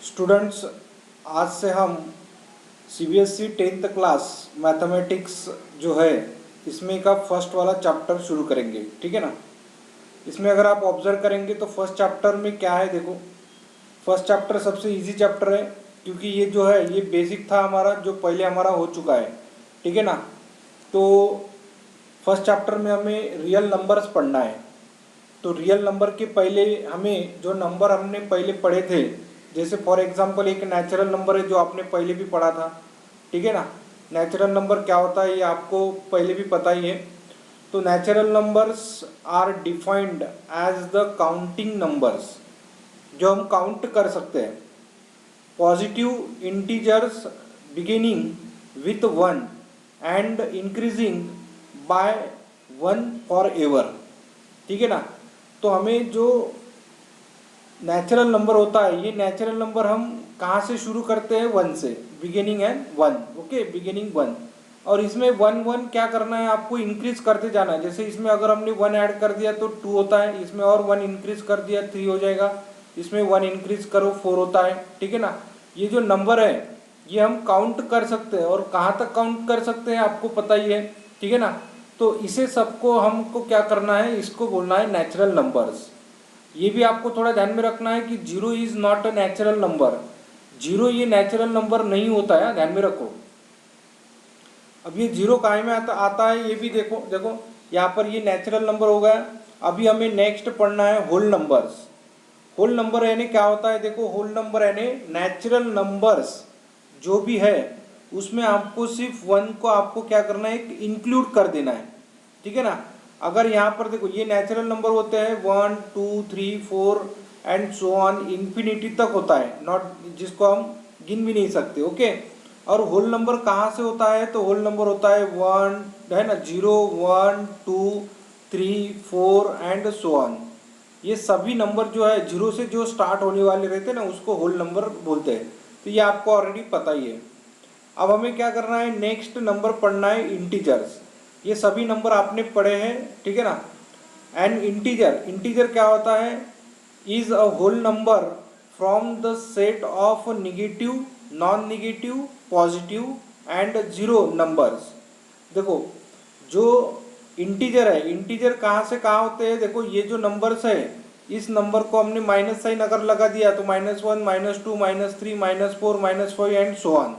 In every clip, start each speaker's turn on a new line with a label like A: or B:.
A: Students, आज से हम सीबीएसई 10th क्लास मैथमेटिक्स जो है इसमें का फर्स्ट वाला चैप्टर शुरू करेंगे। ठीक है ना। इसमें अगर आप ऑब्जर्व करेंगे तो फर्स्ट चैप्टर में क्या है, देखो फर्स्ट चैप्टर सबसे इजी चैप्टर है, क्योंकि ये जो है ये बेसिक था हमारा, जो पहले हमारा हो चुका है। ठीक है ना। तो फर्स्ट चैप्टर में हमें रियल नंबर्स पढ़ना है। तो रियल नंबर के पहले हमें जो नंबर हमने पहले पढ़े थे, जैसे फॉर एग्जांपल एक नेचुरल नंबर है जो आपने पहले भी पढ़ा था। ठीक है ना। नेचुरल नंबर क्या होता है ये आपको पहले भी पता ही है। तो natural numbers are defined as the counting numbers, जो हम काउंट कर सकते हैं। Positive integers beginning with 1 and increasing by 1 forever. ठीक है ना। तो हमें जो नेचुरल नंबर होता है, ये नेचुरल नंबर हम कहाँ से शुरू करते हैं, 1 से, बिगिनिंग एंड 1। Okay, beginning 1। और इसमें 1 क्या करना है, आपको इंक्रीज करते जाना है। जैसे इसमें अगर हमने 1 ऐड कर दिया तो 2 होता है, इसमें और 1 इंक्रीज कर दिया 3 हो जाएगा, इसमें 1 इंक्रीज करो 4 होता है। ठीक है ना। ये जो नंबर है ये हम काउंट कर सकते हैं, और कहाँ तक काउंट कर सकते हैं आपको पता ही है। ठीक है ना। तो इसे सबको हमको क्या करना है, इसको बोलना है नेचुरल नंबर्स। ये भी आपको थोड़ा ध्यान में रखना है कि zero is not a natural number. Zero ये नेचुरल नंबर नहीं होता है, ध्यान में रखो। अब ये जीरो काहे में आता है ये भी देखो। देखो यहाँ पर ये नेचुरल नंबर हो गया। अभी हमें नेक्स्ट पढ़ना है होल नंबर्स। होल नंबर यानी क्या होता है, देखो होल नंबर यानी नेचुरल नंबर्स जो भी है उसमें आपको सिर्फ 1 को आपको क्या करना है, इंक्लूड कर देना है। ठीक है ना। अगर यहाँ पर देखो ये नेचुरल नंबर होते हैं 1 2 3 4 एंड सो ऑन, इन्फिनिटी तक होता है, नॉट जिसको हम गिन भी नहीं सकते। ओके। और होल नंबर कहाँ से होता है, तो होल नंबर होता है 1 है ना, 0 1 2 3 4 एंड सो ऑन। ये सभी नंबर जो है जीरो से जो स्टार्ट होने वाले रहते हैं ना उसको होल नंबर बोलते हैं। तो ये आपको ऑलरेडी पता ही है। अब हमें क्या करना है, नेक्स्ट नंबर पढ़ना है इंटीजर्स। ये सभी नंबर आपने पढ़े हैं। ठीक है ना। एंड इंटीजर, इंटीजर क्या होता है, is a whole number from the set of negative non negative positive and zero numbers. देखो जो इंटीजर है, इंटीजर कहाँ से कहाँ होते हैं, देखो ये जो नंबर्स है इस नंबर को हमने माइनस साइन अगर लगा दिया तो -1 -2 -3 -4 -5 एंड सो ऑन,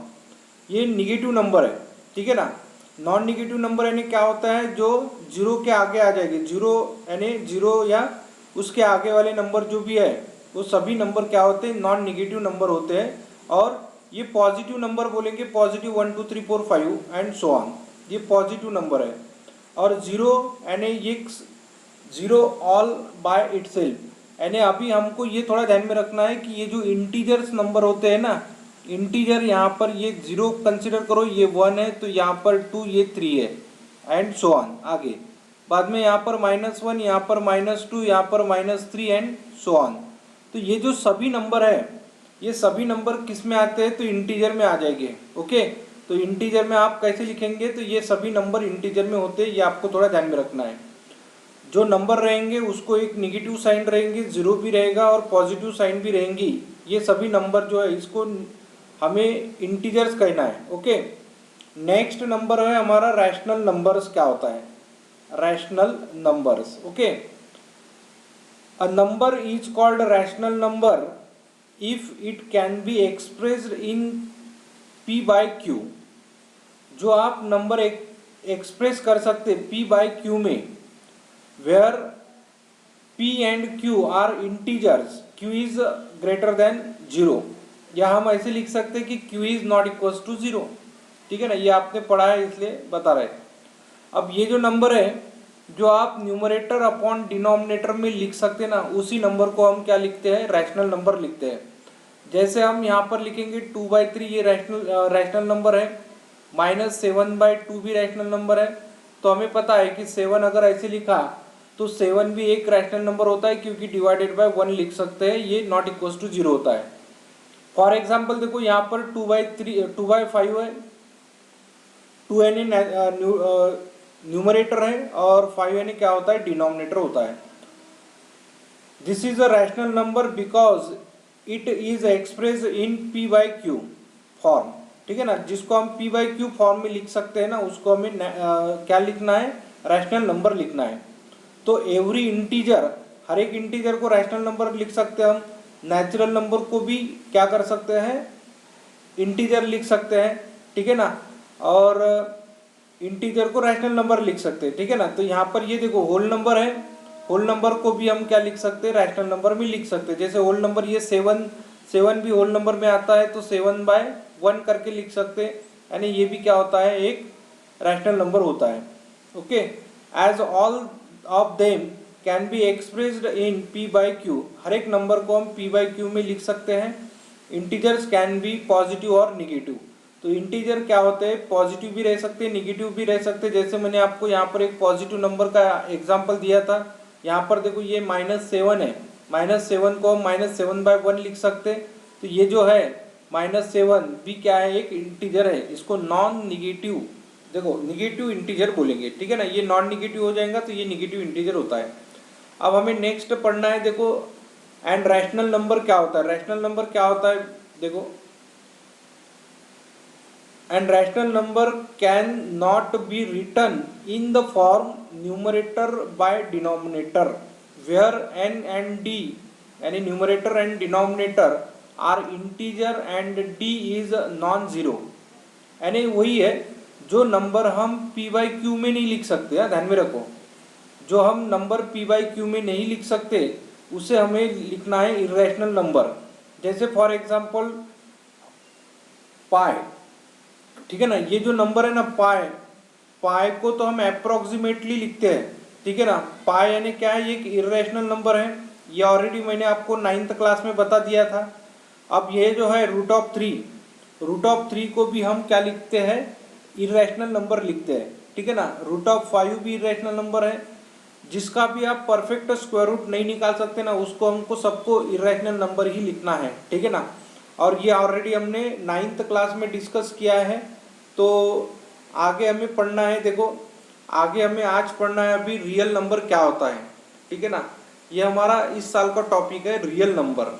A: ये निगेटिव नंबर है। ठीक है ना। नॉन निगेटिव नंबर यानी क्या होता है, जो जीरो के आगे आ जाएगी, जीरो यानी जीरो या उसके आगे वाले नंबर जो भी है वो सभी नंबर क्या होते हैं, नॉन निगेटिव नंबर होते हैं। और ये पॉजिटिव नंबर बोलेंगे, पॉजिटिव 1 2 3 4 5 एंड सो ऑन, ये पॉजिटिव नंबर है। और जीरो यानी ये जीरो ऑल बाय इटसेल्फ, यानी अभी हमको ये थोड़ा ध्यान में रखना है कि ये जो इंटीजर्स नंबर होते हैं ना, इंटीजर यहाँ पर ये 0 कंसिडर करो, ये 1 है तो यहाँ पर 2, ये 3 है एंड सो ऑन आगे। बाद में यहाँ पर -1, यहाँ पर -2, यहाँ पर -3 एंड सो ऑन। तो ये जो सभी नंबर है ये सभी नंबर किस में आते हैं, तो इंटीजर में आ जाएंगे। ओके। तो इंटीजर में आप कैसे लिखेंगे, तो ये सभी नंबर इंटीजर में होते हैं, ये आपको थोड़ा ध्यान में रखना है। जो नंबर रहेंगे उसको एक निगेटिव साइन रहेंगे, जीरो भी रहेगा और पॉजिटिव साइन भी रहेंगी। ये सभी नंबर जो है इसको हमें इंटीजर्स कहना है। ओके। नेक्स्ट नंबर है हमारा रैशनल नंबर्स। क्या होता है rational numbers. Okay. A number is called rational number if it can be expressed in p by q। जो आप नंबर एक्सप्रेस कर सकते p बाय q में, where p and q are integers, q is greater than 0, या हम ऐसे लिख सकते हैं कि q is not equals to 0। ठीक है ना। ये आपने पढ़ा है इसलिए बता रहे। अब ये जो नंबर है जो आप न्यूमरेटर अपॉन डिनोमिनेटर में लिख सकते हैं ना, उसी नंबर को हम क्या लिखते हैं, रैशनल नंबर लिखते हैं। जैसे हम यहाँ पर लिखेंगे 2/3, ये रैशनल नंबर है। -7/2 भी रैशनल नंबर है। तो हमें पता है कि 7 अगर ऐसे लिखा तो 7 भी एक रैशनल नंबर होता है, क्योंकि डिवाइडेड बाय 1 लिख सकते हैं, ये नॉट इक्वल्स टू 0 होता है। फॉर एग्जाम्पल देखो यहाँ पर 2/5 है, 2 यानी न्यूमरेटर है और 5 यानी क्या होता है, डिनोमिनेटर होता है। This is a rational number because it is express in P by Q form, ठीक है ना। जिसको हम पी बाई क्यू फॉर्म में लिख सकते हैं ना, उसको हमें क्या लिखना है, रैशनल नंबर लिखना है। तो एवरी इंटीजर, हर एक इंटीजर को रैशनल नंबर लिख सकते हैं हम। नेचुरल नंबर को भी क्या कर सकते हैं, इंटीजर लिख सकते हैं, ठीक है ना। और इंटीजर को रैशनल नंबर लिख सकते हैं, ठीक है ना। तो यहाँ पर ये देखो होल नंबर है, होल नंबर को भी हम क्या लिख सकते हैं, रैशनल नंबर भी लिख सकते हैं। जैसे होल नंबर ये 7 भी होल नंबर में आता है, तो 7/1 करके लिख सकते हैं, यानी ये भी क्या होता है, एक रैशनल नंबर होता है। Okay, as all of them can be expressed in P by Q, हर एक नंबर को हम पी बाई क्यू में लिख सकते हैं। इंटीजर्स कैन बी पॉजिटिव और निगेटिव, तो इंटीजर क्या होते हैं, पॉजिटिव भी रह सकते हैं, निगेटिव भी रह सकते हैं। जैसे मैंने आपको यहाँ पर एक पॉजिटिव नंबर का एग्जांपल दिया था, यहाँ पर देखो ये -7 है, -7 को हम -7/1 लिख सकते हैं। तो ये जो है -7 भी क्या है, एक इंटीजर है, इसको नॉन निगेटिव, देखो निगेटिव इंटीजर बोलेंगे, ठीक है ना। ये नॉन निगेटिव हो जाएगा तो ये निगेटिव इंटीजर होता है। अब हमें नेक्स्ट पढ़ना है, देखो एंड रैशनल नंबर क्या होता है। रैशनल नंबर क्या होता है, देखो and rational number can not be written in the form numerator by denominator where n and d यानी numerator and denominator are integer and d is non-zero, यानी वही है जो नंबर हम p बाई क्यू में नहीं लिख सकते, ध्यान में रखो, जो हम नंबर p बाई क्यू में नहीं लिख सकते उसे हमें लिखना है इरेशनल नंबर। जैसे फॉर एग्जांपल पाई, ठीक है ना, ये जो नंबर है ना पाई को तो हम अप्रोक्सीमेटली लिखते हैं, ठीक है ना। पाई यानी क्या है, ये एक इरेशनल नंबर है, ये ऑलरेडी मैंने आपको 9th क्लास में बता दिया था। अब ये जो है √3 को भी हम क्या लिखते हैं, इरेशनल नंबर लिखते हैं, ठीक है ना। √5 भी इरेशनल नंबर है, जिसका भी आप परफेक्ट स्क्वायर रूट नहीं निकाल सकते ना, उसको हमको सबको इरेशनल नंबर ही लिखना है, ठीक है ना। और ये ऑलरेडी हमने 9th क्लास में डिस्कस किया है। तो आगे हमें पढ़ना है, देखो आगे हमें आज पढ़ना है अभी रियल नंबर क्या होता है, ठीक है ना। ये हमारा इस साल का टॉपिक है रियल नंबर।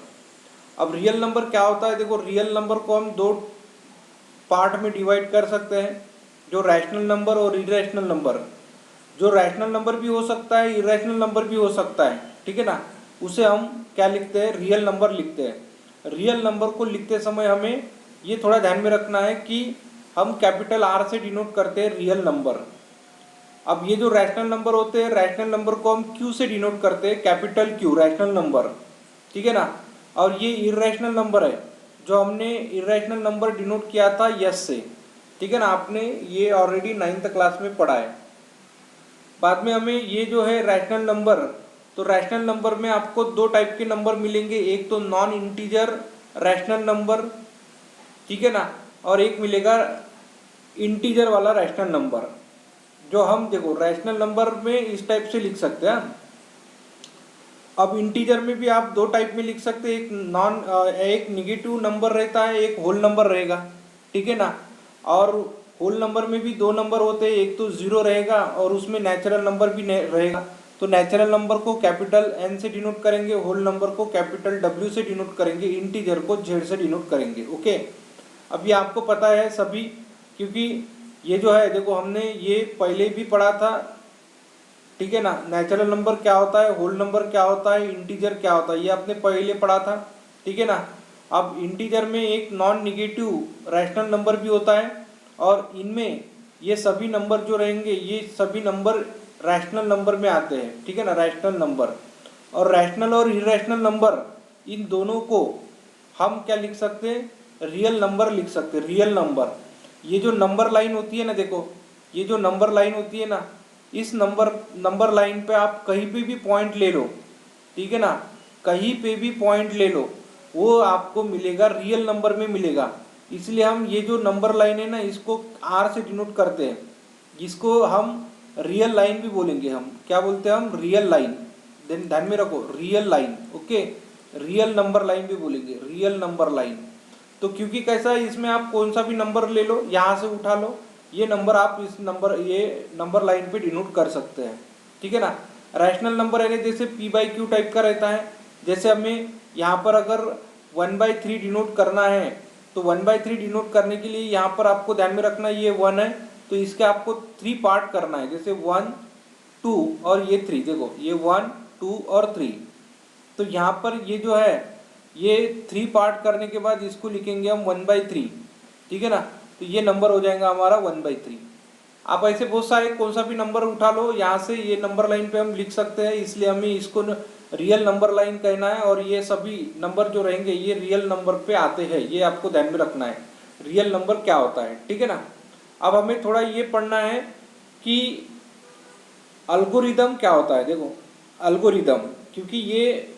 A: अब रियल नंबर क्या होता है, देखो रियल नंबर को हम 2 पार्ट में डिवाइड कर सकते हैं, जो रैशनल नंबर और इरेशनल नंबर। जो रैशनल नंबर भी हो सकता है, इरेशनल नंबर भी हो सकता है, ठीक है ना, उसे हम क्या लिखते हैं, रियल नंबर लिखते हैं। रियल नंबर को लिखते समय हमें ये थोड़ा ध्यान में रखना है कि हम कैपिटल R से डिनोट करते हैं रियल नंबर। अब ये जो रैशनल नंबर होते हैं, रैशनल नंबर को हम Q से डिनोट करते हैं, कैपिटल Q रैशनल नंबर, ठीक है ना। और ये इरेशनल नंबर है, जो हमने इरेशनल नंबर डिनोट किया था S से, ठीक है ना। आपने ये ऑलरेडी 9th क्लास में पढ़ा है। बाद में हमें ये जो है रैशनल नंबर, तो रैशनल नंबर में आपको 2 टाइप के नंबर मिलेंगे, एक तो नॉन इंटीजर रैशनल नंबर, ठीक है ना, और एक मिलेगा इंटीजर वाला रैशनल नंबर, जो हम देखो रैशनल नंबर में इस टाइप से लिख सकते हैं। अब इंटीजर में भी आप 2 टाइप में लिख सकते हैं, एक निगेटिव नंबर रहता है, एक होल नंबर रहेगा, ठीक है ना। और होल नंबर में भी 2 नंबर होते हैं, एक तो 0 रहेगा और उसमें नेचुरल नंबर भी रहेगा। तो नेचुरल नंबर को कैपिटल N से डिनोट करेंगे, होल नंबर को कैपिटल W से डिनोट करेंगे, इंटीजर को Z से डिनोट करेंगे। ओके, अब ये आपको पता है सभी, क्योंकि ये जो है देखो हमने ये पहले भी पढ़ा था, ठीक है ना। नेचुरल नंबर क्या होता है, होल नंबर क्या होता है, इंटीजर क्या होता है, ये आपने पहले पढ़ा था, ठीक है ना। अब इंटीजर में एक नॉन निगेटिव रैशनल नंबर भी होता है, और इनमें ये सभी नंबर जो रहेंगे, ये सभी नंबर रैशनल नंबर में आते हैं, ठीक है ना, रैशनल नंबर। और रैशनल और इरेशनल नंबर, इन दोनों को हम क्या लिख सकते हैं, रियल नंबर लिख सकते हैं, रियल नंबर। ये जो नंबर लाइन होती है ना, देखो ये जो नंबर लाइन होती है ना, इस नंबर लाइन पे आप कहीं पे भी पॉइंट ले लो, ठीक है ना, कहीं पे भी पॉइंट ले लो, वो आपको मिलेगा रियल नंबर में मिलेगा। इसलिए हम ये जो नंबर लाइन है ना, इसको R से डिनोट करते हैं, जिसको हम रियल लाइन भी बोलेंगे। हम क्या बोलते हैं, हम रियल लाइन, देन ध्यान में रखो real line, okay, real number line भी बोलेंगे, रियल नंबर लाइन। तो क्योंकि कैसा है, इसमें आप कौन सा भी नंबर ले लो, यहाँ से उठा लो, ये नंबर आप ये नंबर लाइन पे डिनोट कर सकते हैं, ठीक है ना। रैशनल नंबर है जैसे P/Q टाइप का रहता है, जैसे हमें यहाँ पर अगर 1/3 डिनोट करना है, तो 1/3 डिनोट करने के लिए यहाँ पर आपको ध्यान में रखना ये 1 है, तो इसके आपको 3 पार्ट करना है, जैसे 1 2 और ये 3। देखो ये 1 2 और 3, तो यहाँ पर ये जो है ये 3 पार्ट करने के बाद इसको लिखेंगे हम 1/3, ठीक है ना। तो ये नंबर हो जाएगा हमारा 1/3। आप ऐसे बहुत सारे कौन सा भी नंबर उठा लो, यहाँ से ये नंबर लाइन पे हम लिख सकते हैं, इसलिए हमें इसको रियल नंबर लाइन कहना है। और ये सभी नंबर जो रहेंगे ये रियल नंबर पे आते हैं, ये आपको ध्यान में रखना है रियल नंबर क्या होता है, ठीक है ना। अब हमें थोड़ा ये पढ़ना है कि अल्गोरिदम क्या होता है। देखो अल्गोरिदम, क्योंकि ये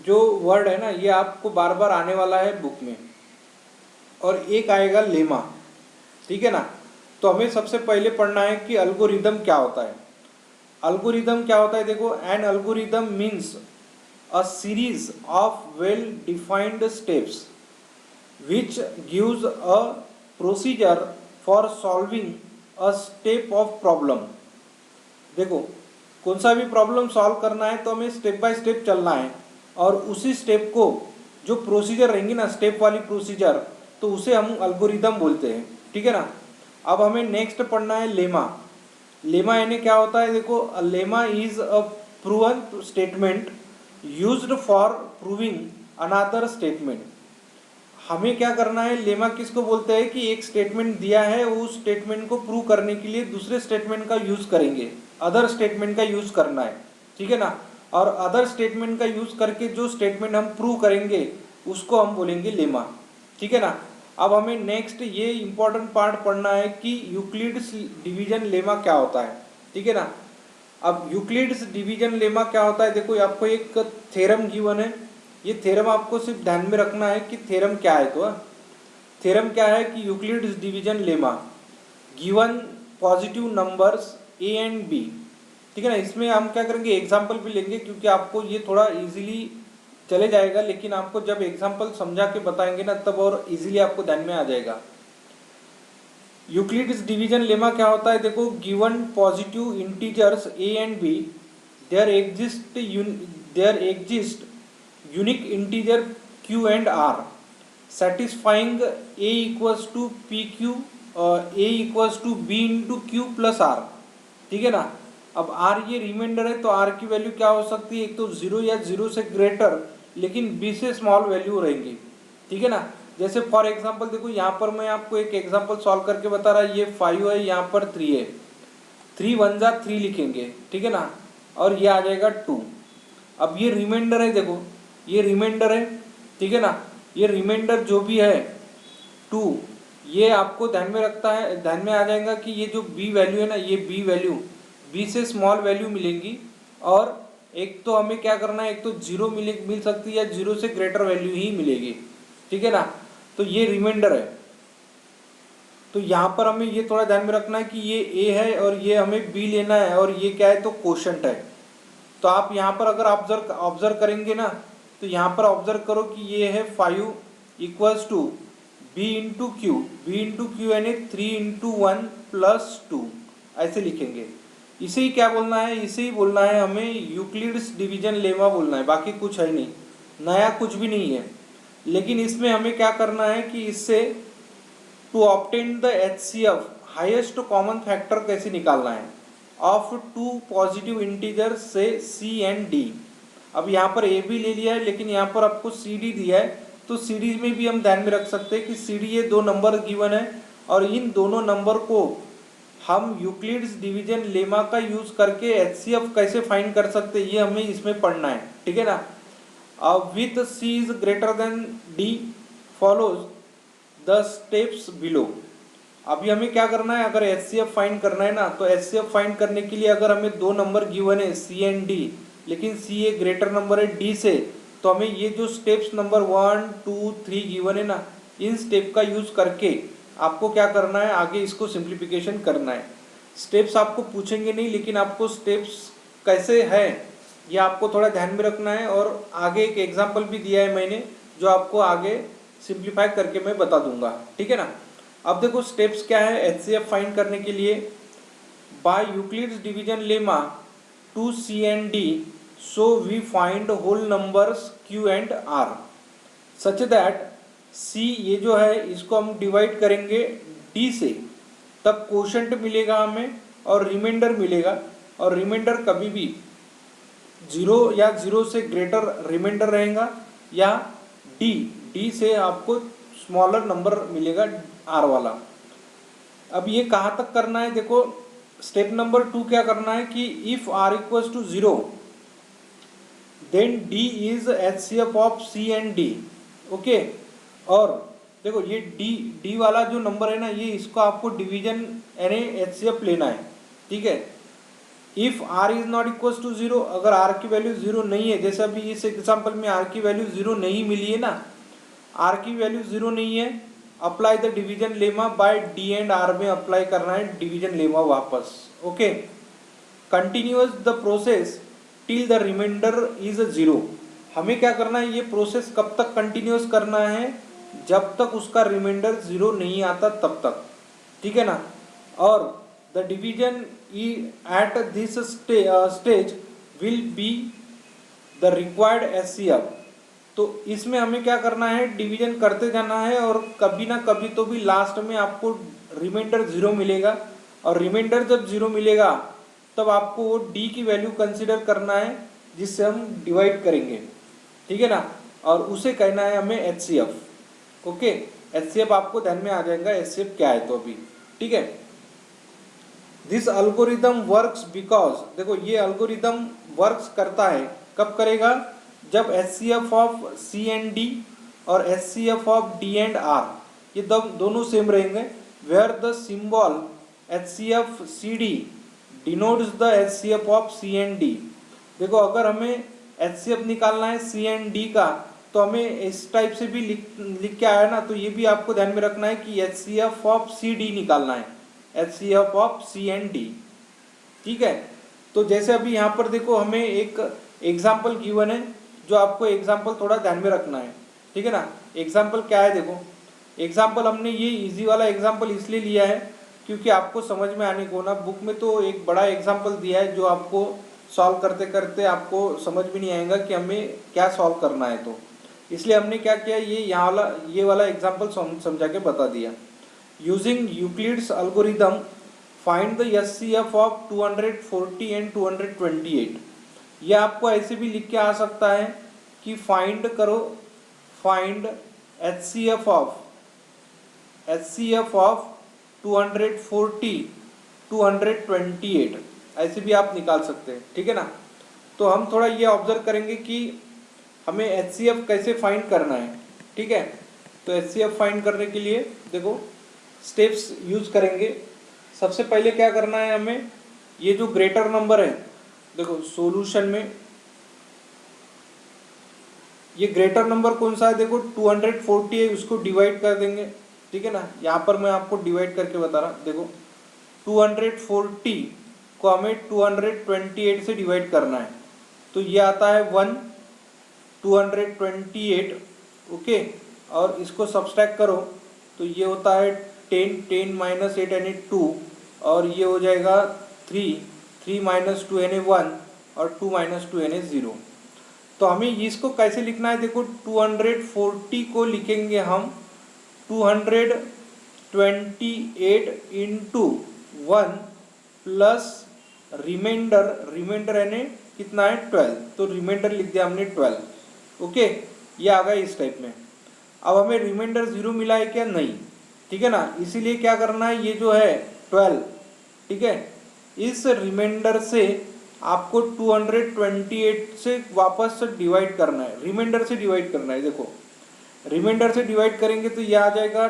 A: जो वर्ड है ना ये आपको बार बार आने वाला है बुक में, और एक आएगा लेमा, ठीक है ना। तो हमें सबसे पहले पढ़ना है कि अल्गोरिदम क्या होता है। अल्गोरिदम क्या होता है, देखो an algorithm means a series of well defined steps which gives a procedure for solving a step of problem. देखो कौन सा भी प्रॉब्लम सॉल्व करना है तो हमें स्टेप बाय स्टेप चलना है, और उसी स्टेप को जो प्रोसीजर रहेंगी ना स्टेप वाली प्रोसीजर, तो उसे हम अल्गोरिदम बोलते हैं, ठीक है ना। अब हमें नेक्स्ट पढ़ना है लेमा। लेमा यानी क्या होता है, देखो lemma is a proven statement used for proving another statement. हमें क्या करना है, लेमा किसको बोलते हैं कि एक स्टेटमेंट दिया है, उस स्टेटमेंट को प्रूव करने के लिए दूसरे स्टेटमेंट का यूज करेंगे, अदर स्टेटमेंट का यूज करना है, ठीक है ना। और अदर स्टेटमेंट का यूज करके जो स्टेटमेंट हम प्रूव करेंगे उसको हम बोलेंगे लेमा, ठीक है ना। अब हमें नेक्स्ट ये इंपॉर्टेंट पार्ट पढ़ना है कि यूक्लिड्स डिवीजन लेमा क्या होता है, ठीक है ना। अब यूक्लिड्स डिवीजन लेमा क्या होता है, देखो आपको एक थ्योरम गिवन है, ये थ्योरम आपको सिर्फ ध्यान में रखना है कि थ्योरम क्या है। तो थ्योरम क्या है कि Euclid's division lemma given positive numbers A and B, ठीक है ना। इसमें हम क्या करेंगे, एग्जाम्पल भी लेंगे, क्योंकि आपको ये थोड़ा इजीली चले जाएगा, लेकिन आपको जब एग्जाम्पल समझा के बताएंगे ना तब और इजीली आपको ध्यान में आ जाएगा। यूक्लिड्स डिवीजन लेमा क्या होता है, देखो given positive integers A and B there exist unique integer q and r satisfying a equals to pq a equals to b into q plus r, ठीक है ना। अब r ये रिमाइंडर है, तो r की वैल्यू क्या हो सकती है, एक तो 0 या 0 से ग्रेटर, लेकिन b से स्मॉल वैल्यू रहेंगी, ठीक है ना। जैसे फॉर एग्जांपल देखो यहाँ पर मैं आपको एक एग्जांपल सॉल्व करके बता रहा, ये 5 है, यहाँ पर 3 है, 3 1 जा 3 लिखेंगे, ठीक है ना, और ये आ जाएगा 2। अब ये रिमाइंडर है, देखो ये रिमाइंडर है, ठीक है ना। ये रिमाइंडर जो भी है 2, ये आपको ध्यान में रखता है, ध्यान में आ जाएगा कि ये जो b वैल्यू है ना, ये b वैल्यू b से स्मॉल वैल्यू मिलेंगी, और एक तो हमें क्या करना है, एक तो 0 मिल सकती है या 0 से ग्रेटर वैल्यू ही मिलेगी, ठीक है ना। तो ये रिमाइंडर है, तो यहाँ पर हमें ये थोड़ा ध्यान में रखना है कि ये a है और ये हमें b लेना है, और ये क्या है तो क्वोशंट है। तो आप यहाँ पर अगर ऑब्जर्व करेंगे ना, तो यहाँ पर ऑब्जर्व करो कि ये है 5 equals to b into Q यानी 3 इंटू 1 प्लस 2, ऐसे लिखेंगे। इसे ही क्या बोलना है, इसे ही बोलना है हमें यूक्लिड्स डिवीजन लेमा बोलना है, बाकी कुछ है नहीं, नया कुछ भी नहीं है। लेकिन इसमें हमें क्या करना है कि इससे to obtain the HCF highest common factor कैसे निकालना है ऑफ 2 पॉजिटिव इंटीजर से C एंड D। अब यहाँ पर A भी ले लिया है, लेकिन यहाँ पर आपको CD दिया है, तो CD में भी हम ध्यान में रख सकते हैं कि CD ये 2 नंबर गिवन है, और इन दोनों नंबर को हम यूक्लिड्स डिवीजन लेमा का यूज करके HCF कैसे फाइंड कर सकते हैं, ये हमें इसमें पढ़ना है, ठीक है ना। With C is greater then D follows the steps below. अभी हमें क्या करना है, अगर HCF फाइंड करना है ना, तो HCF फाइंड करने के लिए अगर हमें 2 नंबर गिवन है C एंड D, लेकिन C एक ग्रेटर नंबर है D से, तो हमें ये जो स्टेप्स नंबर 1 2 3 गिवन है ना, इन स्टेप का यूज करके आपको क्या करना है, आगे इसको सिंप्लीफिकेशन करना है। स्टेप्स आपको पूछेंगे नहीं, लेकिन आपको स्टेप्स कैसे है ये आपको थोड़ा ध्यान में रखना है, और आगे एक एग्जाम्पल भी दिया है मैंने जो आपको आगे सिंप्लीफाई करके मैं बता दूंगा, ठीक है ना। अब देखो स्टेप्स क्या है HCF फाइंड करने के लिए, by Euclid's division lemma to C and D, so we find whole numbers Q and R। Such that C ये जो है इसको हम डिवाइड करेंगे डी से, तब कोशेंट मिलेगा हमें और रिमाइंडर मिलेगा, और रिमाइंडर कभी भी 0 या 0 से ग्रेटर रिमाइंडर रहेगा, या डी डी से आपको स्मॉलर नंबर मिलेगा आर वाला। अब ये कहाँ तक करना है, देखो स्टेप नंबर 2 क्या करना है कि if R equals to 0 then D is HCF of C and D. Okay, और देखो ये डी वाला जो नंबर है ना, ये इसको आपको डिवीजन यानी एचसीएफ लेना है, ठीक है। If R is not equals to 0, अगर आर की वैल्यू 0 नहीं है, जैसे अभी इस एग्जांपल में आर की वैल्यू 0 नहीं मिली है ना, आर की वैल्यू 0 नहीं है, apply the division lemma by D and R में अप्लाई करना है डिवीजन लेमा वापस। Okay, continuous the process till the remainder is 0। हमें क्या करना है, ये प्रोसेस कब तक कंटिन्यूअस करना है, जब तक उसका रिमाइंडर 0 नहीं आता तब तक, ठीक है ना। और the division at this stage will be the required HCF. तो इसमें हमें क्या करना है, डिवीजन करते जाना है, और कभी ना कभी तो भी लास्ट में आपको रिमाइंडर 0 मिलेगा, और रिमाइंडर जब 0 मिलेगा तब आपको वो डी की वैल्यू कंसिडर करना है जिससे हम डिवाइड करेंगे, ठीक है ना, और उसे कहना है हमें एचसीएफ। ओके, एचसीएफ आपको ध्यान में आ जाएगा एचसीएफ क्या है तो अभी, ठीक है। दिस अल्गोरिदम वर्क्स बिकॉज, देखो ये अल्गोरिदम वर्क्स करता है, कब करेगा, जब HCF of C and D और HCF of D and R ये दोनों सेम रहेंगे, where the symbol HCF C D denotes the HCF of C and D. देखो अगर हमें एचसीएफ निकालना है सी एंड डी का, तो हमें इस टाइप से भी लिख के आया ना, तो ये भी आपको ध्यान में रखना है कि एचसीएफ ऑफ सी डी निकालना है, HCF of C and D, ठीक है। तो जैसे अभी यहाँ पर देखो हमें एक एग्जाम्पल गिवन है, जो आपको एग्जाम्पल थोड़ा ध्यान में रखना है, ठीक है ना। एग्जाम्पल क्या है, देखो एग्जाम्पल हमने ये इजी वाला एग्जाम्पल इसलिए लिया है क्योंकि आपको समझ में आने को ना, बुक में तो एक बड़ा एग्जाम्पल दिया है जो आपको सॉल्व करते करते आपको समझ भी नहीं आएगा कि हमें क्या सॉल्व करना है, तो इसलिए हमने क्या किया, ये वाला एग्जाम्पल समझा के बता दिया। Using Euclid's algorithm find the HCF of 240 and 228। ये आपको ऐसे भी लिख के आ सकता है कि फाइंड करो, फाइंड एचसीएफ ऑफ 240 228, ऐसे भी आप निकाल सकते हैं, ठीक है ना। तो हम थोड़ा ये ऑब्जर्व करेंगे कि हमें एचसीएफ कैसे फाइंड करना है, ठीक है। तो एचसीएफ फाइंड करने के लिए देखो स्टेप्स यूज करेंगे। सबसे पहले क्या करना है हमें, ये जो ग्रेटर नंबर है, देखो सॉल्यूशन में ये ग्रेटर नंबर कौन सा है, देखो 240 है, उसको डिवाइड कर देंगे, ठीक है ना। यहाँ पर मैं आपको डिवाइड करके बता रहा, देखो 240 को हमें 228 से डिवाइड करना है, तो ये आता है 1 228, ओके, और इसको सब्सट्रैक्ट करो तो ये होता है 10 माइनस 8 यानी 2, और ये हो जाएगा 3 माइनस 2 यानी 1, और 2 माइनस 2 यानी 0। तो हमें इसको कैसे लिखना है, देखो 240 को लिखेंगे हम 228 इंटू 1 प्लस रिमाइंडर यानी कितना है 12, तो रिमाइंडर लिख दिया हमने 12, ओके, ये आ गया इस टाइप में। अब हमें रिमाइंडर 0 मिला है क्या, नहीं, ठीक है ना, इसीलिए क्या करना है, ये जो है 12, ठीक है, इस रिमाइंडर से आपको 228 से वापस डिवाइड करना है, रिमाइंडर से डिवाइड करना है। देखो रिमाइंडर से डिवाइड करेंगे तो ये आ जाएगा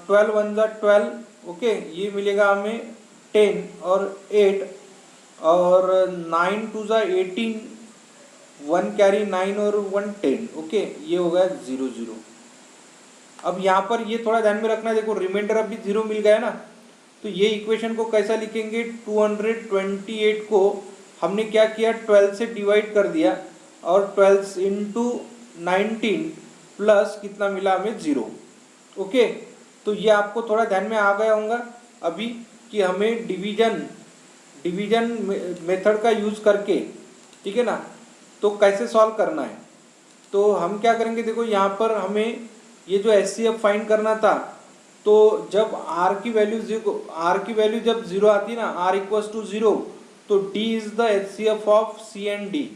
A: 12 1 जा 12, ओके, ये मिलेगा हमें 10 और 8 और 9 2 जा 18, 1 कैरी 9 और 1 10, ओके, ये हो गया 0 0। अब यहाँ पर ये थोड़ा ध्यान में रखना है, देखो रिमाइंडर अभी 0 मिल गया ना, तो ये इक्वेशन को कैसा लिखेंगे, 228 को हमने क्या किया, 12 से डिवाइड कर दिया, और 12 इंटू 19 प्लस कितना मिला हमें 0, ओके। तो ये आपको थोड़ा ध्यान में आ गया होगा अभी कि हमें डिवीजन मेथड का यूज करके, ठीक है ना, तो कैसे सॉल्व करना है। तो हम क्या करेंगे, देखो यहाँ पर हमें ये जो HCF फाइंड करना था, तो जब R की वैल्यू जब जीरो आती है ना, R इक्वल्स टू जीरो, तो D is the HCF of C and D।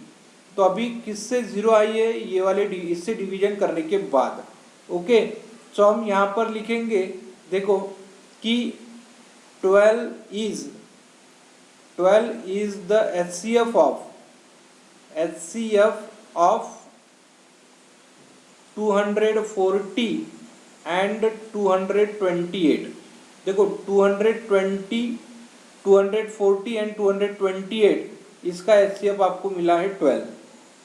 A: तो अभी किससे जीरो आई है, ये वाले इससे डिवीजन करने के बाद। ओके, तो हम यहाँ पर लिखेंगे देखो कि 12 is the HCF of 240 and 228। देखो 240 एंड 228 इसका HCF आपको मिला है 12।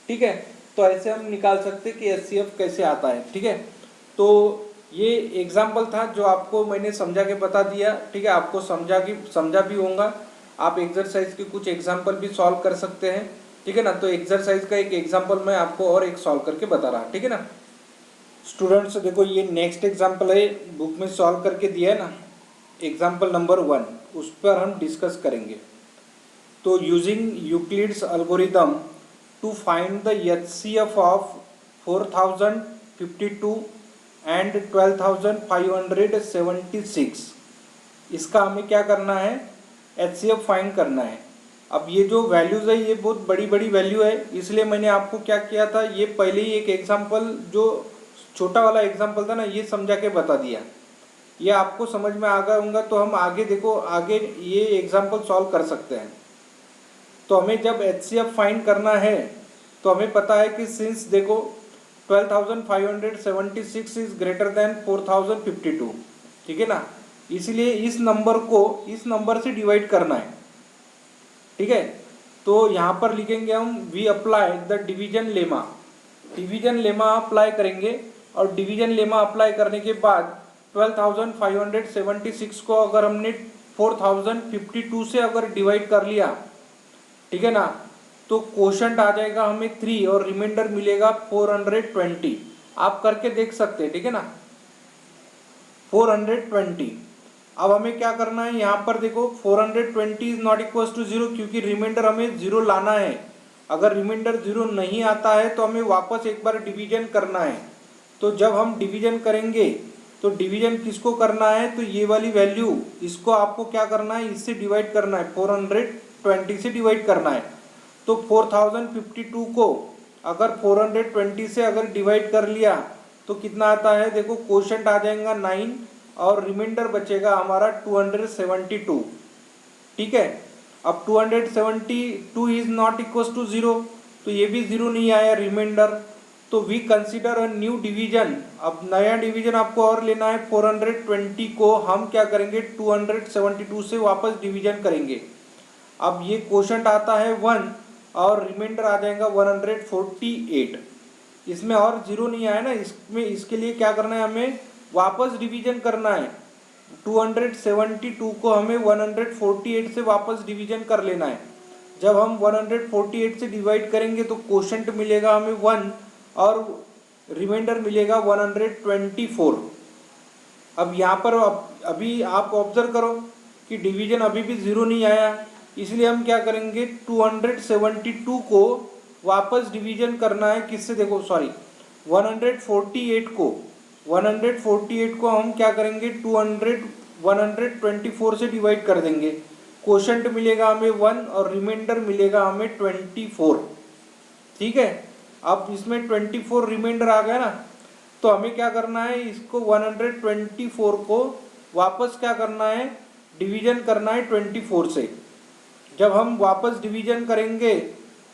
A: ठीक है, तो ऐसे हम निकाल सकते हैं कि HCF कैसे आता है। ठीक है, तो ये एग्जाम्पल था जो आपको मैंने समझा के बता दिया। ठीक है, आपको समझा भी होगा। आप एक्सरसाइज के कुछ एग्जाम्पल भी सॉल्व कर सकते हैं। ठीक है ना, तो एक्सरसाइज का एक एग्जाम्पल मैं आपको और एक सॉल्व करके बता रहा। ठीक है ना स्टूडेंट्स, देखो ये नेक्स्ट एग्जाम्पल है, बुक में सॉल्व करके दिया है ना, एग्जाम्पल नंबर 1, उस पर हम डिस्कस करेंगे। तो using Euclid's algorithm to find the HCF of 4052 and 12576, इसका हमें क्या करना है, HCF फाइंड करना है। अब ये जो वैल्यूज़ है ये बहुत बड़ी बड़ी वैल्यू है, इसलिए मैंने आपको क्या किया था, ये पहले ही एक एग्जाम्पल जो छोटा वाला एग्जाम्पल था ना, ये समझा के बता दिया। ये आपको समझ में आ गया होगा, तो हम आगे देखो आगे ये एग्जाम्पल सॉल्व कर सकते हैं। तो हमें जब HCF फाइंड करना है तो हमें पता है कि सिंस देखो 12576 इज ग्रेटर देन 4052। ठीक है ना, इसलिए इस नंबर को इस नंबर से डिवाइड करना है। ठीक है, तो यहाँ पर लिखेंगे हम we apply the division lemma apply करेंगे। और डिवीजन लेमा अप्लाई करने के बाद 12576 को अगर हमने 4052 से अगर डिवाइड कर लिया, ठीक है ना, तो क्वोशंट आ जाएगा हमें 3 और रिमाइंडर मिलेगा 420। आप करके देख सकते हैं। ठीक है ना, 420। अब हमें क्या करना है, यहाँ पर देखो 420 इज नॉट इक्वल टू 0, क्योंकि रिमाइंडर हमें 0 लाना है। अगर रिमाइंडर 0 नहीं आता है तो हमें वापस एक बार डिवीजन करना है। तो जब हम डिवीजन करेंगे तो डिवीजन किसको करना है, तो ये वाली वैल्यू इसको आपको क्या करना है, इससे डिवाइड करना है, 420 से डिवाइड करना है। तो 4052 को अगर 420 से अगर डिवाइड कर लिया तो कितना आता है, देखो क्वोशंट आ जाएगा 9 और रिमाइंडर बचेगा हमारा 272। ठीक है, अब 272 इज नॉट इक्वल टू 0, तो ये भी 0 नहीं आया रिमाइंडर। तो we consider a new division. अब नया डिवीजन आपको और लेना है, 420 को हम क्या करेंगे 272 से वापस डिवीजन करेंगे। अब ये क्वोशंट आता है 1 और रिमाइंडर आ जाएगा 148। इसमें और 0 नहीं आया ना, इसमें इसके लिए क्या करना है, हमें वापस डिवीजन करना है। 272 को हमें 148 से वापस डिवीजन कर लेना है। जब हम 148 से डिवाइड करेंगे तो क्वोशंट मिलेगा हमें 1 और रिमाइंडर मिलेगा 124। अब यहाँ पर अभी आप ऑब्जर्व करो कि डिवीजन अभी भी 0 नहीं आया, इसलिए हम क्या करेंगे 272 को वापस डिवीजन करना है किससे, देखो सॉरी 148 को हम क्या करेंगे 124 से डिवाइड कर देंगे। क्वोशंट मिलेगा हमें 1 और रिमाइंडर मिलेगा हमें 24। ठीक है, अब इसमें 24 रिमाइंडर आ गया ना, तो हमें क्या करना है, इसको 124 को वापस क्या करना है, डिवीजन करना है 24 से। जब हम वापस डिवीजन करेंगे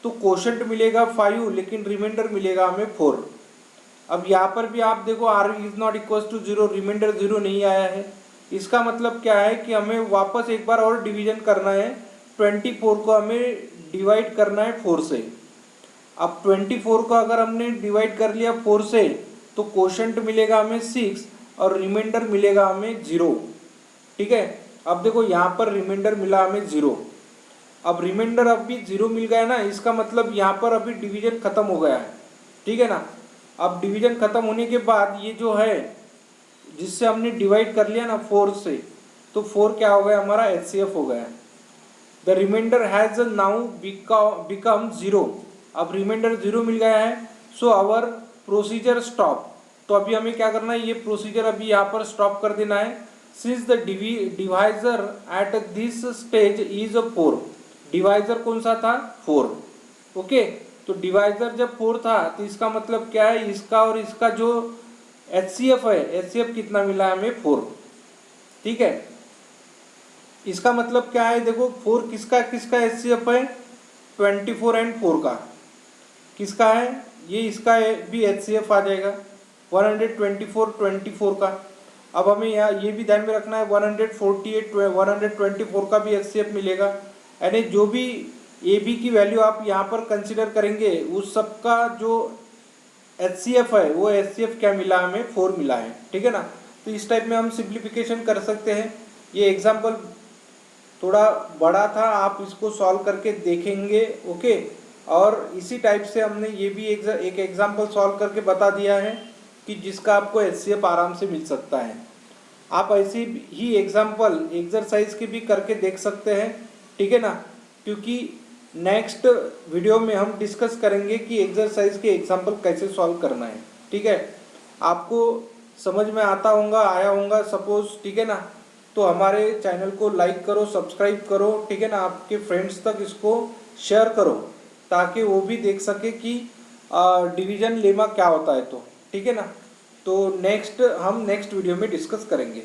A: तो क्वोशंट मिलेगा 5 लेकिन रिमाइंडर मिलेगा हमें 4। अब यहाँ पर भी आप देखो r is not equal to 0, remainder 0 नहीं आया है। इसका मतलब क्या है कि हमें वापस एक बार और डिवीजन करना है, 24 को हमें डिवाइड करना है 4 से। अब 24 को अगर हमने डिवाइड कर लिया 4 से तो क्वोशंट मिलेगा हमें 6 और रिमाइंडर मिलेगा हमें 0। ठीक है, अब देखो यहाँ पर रिमाइंडर मिला हमें 0। अब रिमाइंडर अभी 0 मिल गया ना, इसका मतलब यहाँ पर अभी डिवीजन खत्म हो गया है। ठीक है ना, अब डिवीजन खत्म होने के बाद ये जो है जिससे हमने डिवाइड कर लिया ना 4 से, तो 4 क्या हो गया हमारा HCF हो गया। The remainder has now become 0। अब रिमाइंडर 0 मिल गया है, सो आवर प्रोसीजर स्टॉप। तो अभी हमें क्या करना है, ये प्रोसीजर अभी यहाँ पर स्टॉप कर देना है। Since the divisor at this stage is 4, divisor कौन सा था 4, ओके। तो डिवाइजर जब 4 था तो इसका मतलब क्या है, इसका और इसका जो HCF है, HCF कितना मिला है हमें 4, ठीक है। इसका मतलब क्या है, देखो 4 किसका किसका HCF है, 24 एंड 4 का किसका है, ये इसका भी HCF आ जाएगा 124 24 का। अब हमें यहाँ ये भी ध्यान में रखना है 148 124 का भी HCF मिलेगा, यानी जो भी AB की वैल्यू आप यहाँ पर कंसिडर करेंगे उस सब का जो HCF है वो HCF क्या मिला हमें 4 मिला है, ठीक है ना। तो इस टाइप में हम सिंप्लीफिकेशन कर सकते हैं। ये एग्जाम्पल थोड़ा बड़ा था, आप इसको सॉल्व करके देखेंगे, ओके। और इसी टाइप से हमने ये भी एक एग्जाम्पल सॉल्व करके बता दिया है कि जिसका आपको HCF आराम से मिल सकता है। आप ऐसी ही एग्जाम्पल एक्सरसाइज के भी करके देख सकते हैं, ठीक है ना, क्योंकि नेक्स्ट वीडियो में हम डिस्कस करेंगे कि एक्सरसाइज के एग्जाम्पल कैसे सॉल्व करना है, ठीक है। आपको समझ में आया होगा सपोज, ठीक है ना। तो हमारे चैनल को लाइक करो, सब्सक्राइब करो, ठीक है ना, आपके फ्रेंड्स तक इसको शेयर करो ताकि वो भी देख सके कि डिवीजन लेमा क्या होता है, तो ठीक है ना। तो हम नेक्स्ट वीडियो में डिस्कस करेंगे।